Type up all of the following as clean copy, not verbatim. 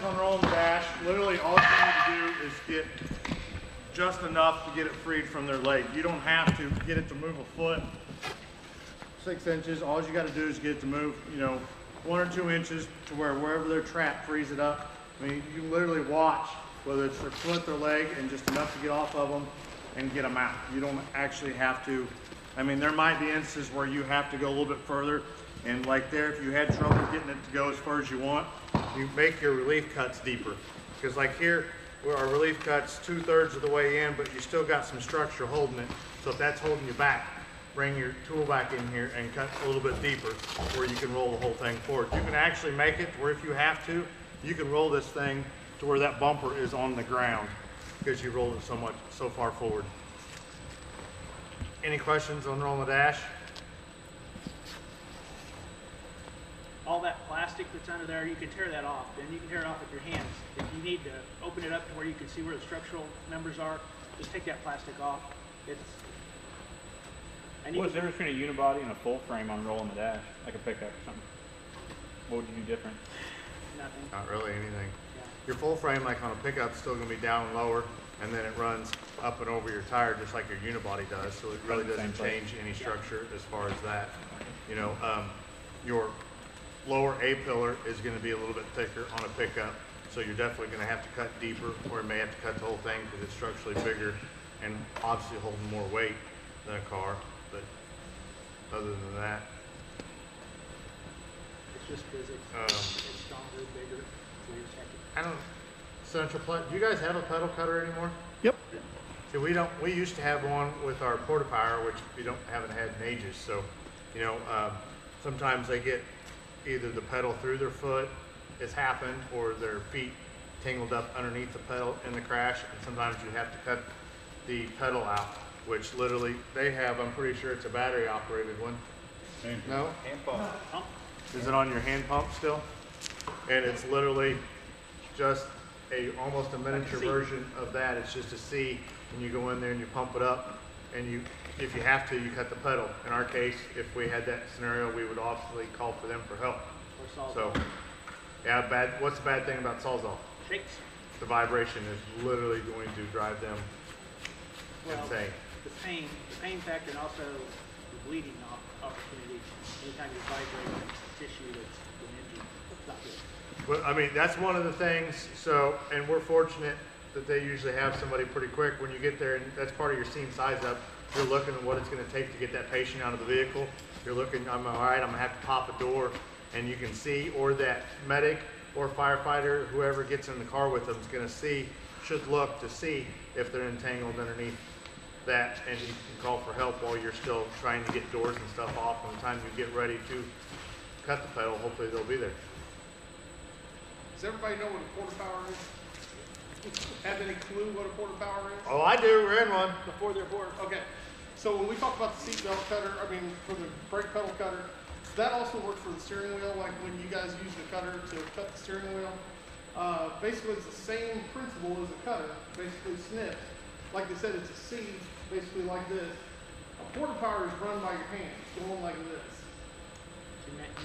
on rolling the dash, literally all you need to do is get just enough to get it freed from their leg. You don't have to get it to move a foot, 6 inches. All you got to do is get it to move, you know, 1 or 2 inches to wherever they're trapped, frees it up. I mean, you can literally watch whether it's their foot, their leg, and just enough to get off of them and get them out. You don't actually have to. I mean, there might be instances where you have to go a little bit further, and like there, if you had trouble getting it to go as far as you want, you make your relief cuts deeper. Because like here, where our relief cut's 2/3 of the way in, but you still got some structure holding it. So if that's holding you back, bring your tool back in here and cut a little bit deeper where you can roll the whole thing forward. You can actually make it to where if you have to, you can roll this thing to where that bumper is on the ground because you rolled it so far forward. Any questions on rolling the dash? All that plastic that's under there, you can tear that off. Then you can tear it off with your hands. If you need to open it up to where you can see where the structural members are, just take that plastic off. What's the difference between a unibody and a full frame on rolling the dash, like a pickup or something? What would you do different? Nothing. Not really anything. Yeah. Your full frame, like on a pickup, is still going to be down lower, and then it runs up and over your tire just like your unibody does. So it really doesn't change any structure as far as that. You know, your lower A pillar is going to be a little bit thicker on a pickup, so you're definitely going to have to cut deeper, or you may have to cut the whole thing because it's structurally bigger and obviously holding more weight than a car. But other than that, it's just physics. It's stronger, bigger. So you just have to... I don't. Central Plant. Do you guys have a pedal cutter anymore? Yep. See, we don't. We used to have one with our porta power, which we haven't had in ages. So, you know, sometimes they get either the pedal through their foot has happened, or their feet tangled up underneath the pedal in the crash, and sometimes you have to cut the pedal out, which literally they have. I'm pretty sure it's a battery operated one. No? Hand pump. Is it on your hand pump still? And it's literally just almost a miniature version of that. It's just a C, and you go in there and you pump it up, and you, if you have to, you cut the pedal. In our case, if we had that scenario, we would obviously call for them for help. So, yeah, what's the bad thing about Sawzall? Shakes. The vibration is literally going to drive them insane. The pain factor, and also the bleeding opportunity. Anytime you're vibrating tissue that's been injured, it's not good. Well, I mean, that's one of the things. So, and we're fortunate that they usually have somebody pretty quick when you get there, and that's part of your scene size up. You're looking at what it's going to take to get that patient out of the vehicle. You're looking, I'm all right, I'm going to have to pop a door, and you can see, or that medic or firefighter, whoever gets in the car with them is going to see, should look to see if they're entangled underneath that, and you can call for help while you're still trying to get doors and stuff off. By the time you get ready to cut the pedal, hopefully they'll be there. Does everybody know what a porta power is? Have any clue what a porta power is? Oh, I do. We're in one. Before they're bored. Okay. So when we talk about the seatbelt cutter, I mean, for the brake pedal cutter, that also works for the steering wheel, like when you guys use the cutter to cut the steering wheel. Basically, it's the same principle as a cutter, basically snips. Like they said, it's a C, basically like this. A porta power is run by your hand, it's going like this.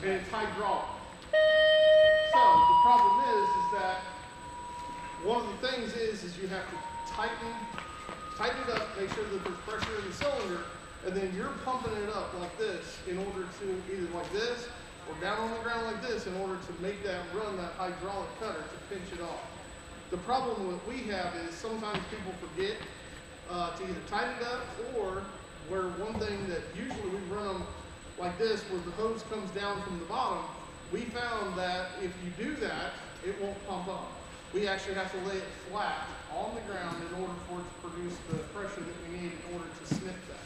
And it's hydraulic. So the problem is that one of the things is you have to tighten it up, make sure that there's pressure in the cylinder, and then you're pumping it up like this in order to either like this or down on the ground like this in order to make that run that hydraulic cutter to pinch it off. The problem that we have is sometimes people forget to either tighten it up, or where one thing that usually we run them like this, where the hose comes down from the bottom, we found that if you do that, it won't pump up. We actually have to lay it flat on the ground in order for it to produce the pressure that we need in order to snip that.